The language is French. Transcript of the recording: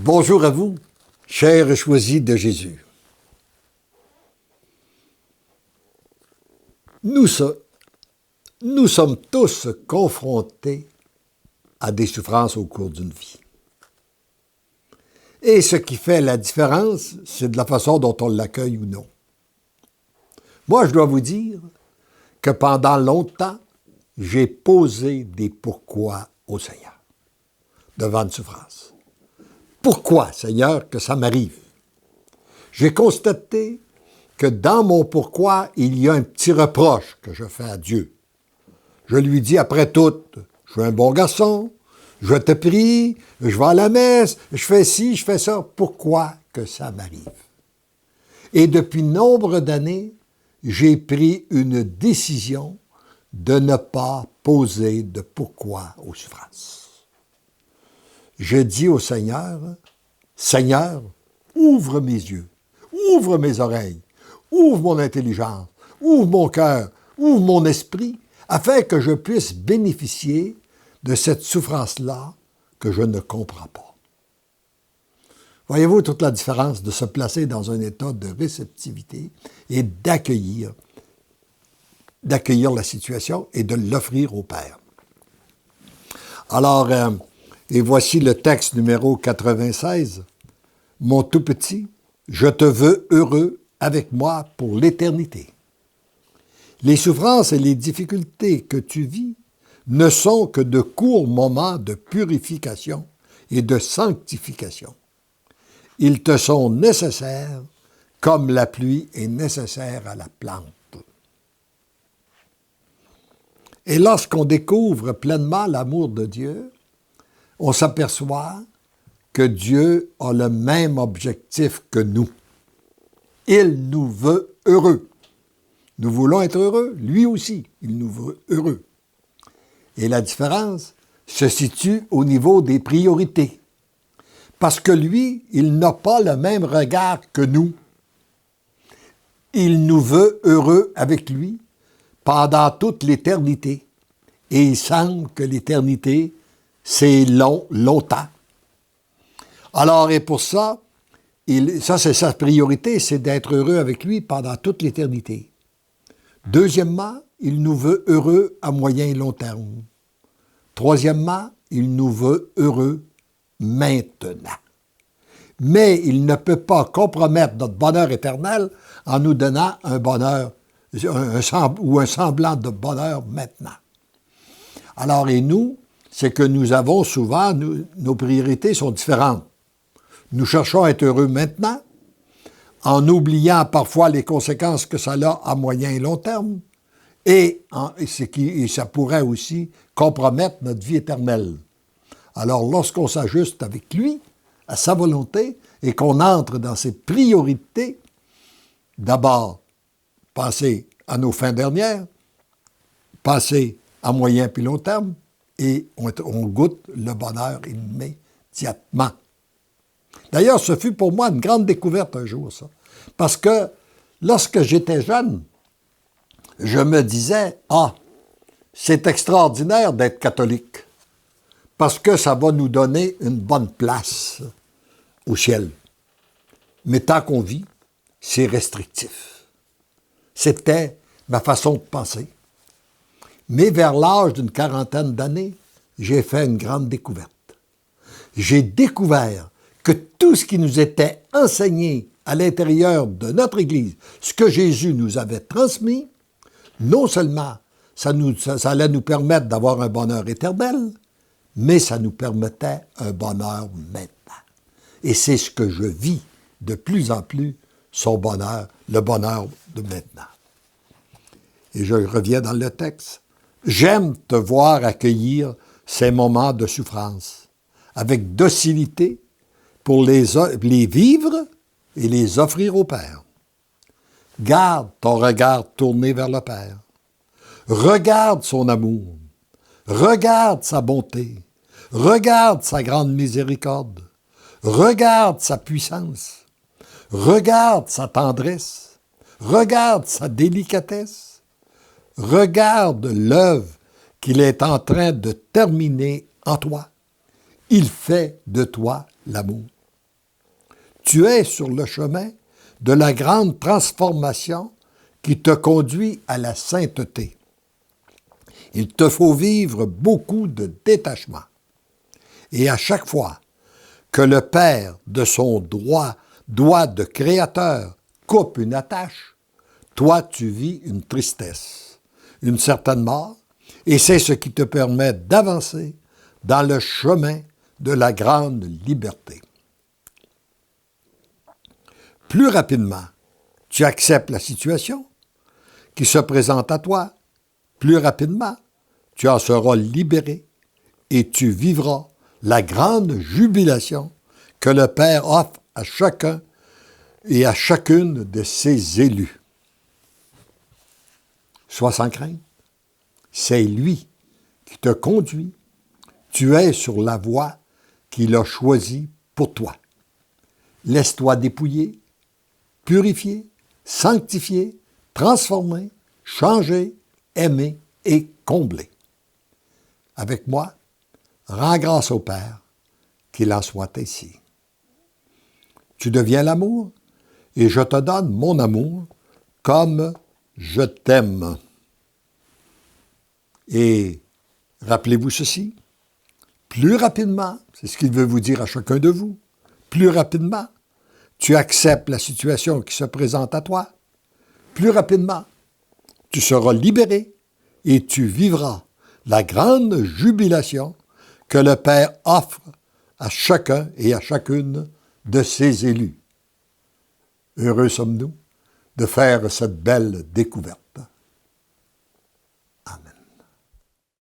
Bonjour à vous, chers choisis de Jésus. Nous sommes tous confrontés à des souffrances au cours d'une vie. Et ce qui fait la différence, c'est de la façon dont on l'accueille ou non. Moi, je dois vous dire que pendant longtemps, j'ai posé des pourquoi au Seigneur devant une souffrance. Pourquoi, Seigneur, que ça m'arrive? J'ai constaté que dans mon pourquoi, il y a un petit reproche que je fais à Dieu. Je lui dis, après tout, je suis un bon garçon, je te prie, je vais à la messe, je fais ci, je fais ça. Pourquoi que ça m'arrive? Et depuis nombre d'années, j'ai pris une décision de ne pas poser de pourquoi aux souffrances. Je dis au Seigneur, Seigneur, ouvre mes yeux, ouvre mes oreilles, ouvre mon intelligence, ouvre mon cœur, ouvre mon esprit, afin que je puisse bénéficier de cette souffrance-là que je ne comprends pas. Voyez-vous toute la différence de se placer dans un état de réceptivité et d'accueillir la situation et de l'offrir au Père. Alors, et voici le texte numéro 96. Mon tout petit, je te veux heureux avec moi pour l'éternité. Les souffrances et les difficultés que tu vis ne sont que de courts moments de purification et de sanctification. Ils te sont nécessaires comme la pluie est nécessaire à la plante. Et lorsqu'on découvre pleinement l'amour de Dieu, on s'aperçoit que Dieu a le même objectif que nous. Il nous veut heureux. Nous voulons être heureux, lui aussi, il nous veut heureux. Et la différence se situe au niveau des priorités. Parce que lui, il n'a pas le même regard que nous. Il nous veut heureux avec lui pendant toute l'éternité. Et il semble que l'éternité, c'est longtemps. Alors, et pour ça, ça c'est sa priorité, c'est d'être heureux avec lui pendant toute l'éternité. Deuxièmement, il nous veut heureux à moyen et long terme. Troisièmement, il nous veut heureux maintenant. Mais il ne peut pas compromettre notre bonheur éternel en nous donnant un bonheur ou un semblant de bonheur maintenant. Alors, et nous, c'est que nous avons souvent, nos priorités sont différentes. Nous cherchons à être heureux maintenant, en oubliant parfois les conséquences que ça a à moyen et long terme, et ça pourrait aussi compromettre notre vie éternelle. Alors, lorsqu'on s'ajuste avec lui, à sa volonté, et qu'on entre dans ses priorités, d'abord, penser à nos fins dernières, penser à moyen puis long terme, et on goûte le bonheur immédiatement. D'ailleurs, ce fut pour moi une grande découverte un jour, ça. Parce que lorsque j'étais jeune, je me disais, c'est extraordinaire d'être catholique, parce que ça va nous donner une bonne place au ciel. Mais tant qu'on vit, c'est restrictif. C'était ma façon de penser. Mais vers l'âge d'une quarantaine d'années, j'ai fait une grande découverte. J'ai découvert que tout ce qui nous était enseigné à l'intérieur de notre Église, ce que Jésus nous avait transmis, non seulement ça allait nous permettre d'avoir un bonheur éternel, mais ça nous permettait un bonheur maintenant. Et c'est ce que je vis de plus en plus, son bonheur, le bonheur de maintenant. Et je reviens dans le texte. J'aime te voir accueillir ces moments de souffrance avec docilité pour les vivre et les offrir au Père. Garde ton regard tourné vers le Père. Regarde son amour. Regarde sa bonté. Regarde sa grande miséricorde. Regarde sa puissance. Regarde sa tendresse. Regarde sa délicatesse. Regarde l'œuvre qu'il est en train de terminer en toi. Il fait de toi l'amour. Tu es sur le chemin de la grande transformation qui te conduit à la sainteté. Il te faut vivre beaucoup de détachement. Et à chaque fois que le Père, de son doigt de créateur, coupe une attache, toi tu vis une tristesse, une certaine mort, et c'est ce qui te permet d'avancer dans le chemin de la grande liberté. Plus rapidement, tu acceptes la situation qui se présente à toi, plus rapidement, tu en seras libéré et tu vivras la grande jubilation que le Père offre à chacun et à chacune de ses élus. Sois sans crainte, c'est lui qui te conduit. Tu es sur la voie qu'il a choisie pour toi. Laisse-toi dépouiller, purifier, sanctifier, transformer, changer, aimer et combler. Avec moi, rends grâce au Père, qu'il en soit ainsi. Tu deviens l'amour, et je te donne mon amour comme je t'aime. Et rappelez-vous ceci, plus rapidement, c'est ce qu'il veut vous dire à chacun de vous, plus rapidement, tu acceptes la situation qui se présente à toi, plus rapidement, tu seras libéré et tu vivras la grande jubilation que le Père offre à chacun et à chacune de ses élus. Heureux sommes-nous de faire cette belle découverte.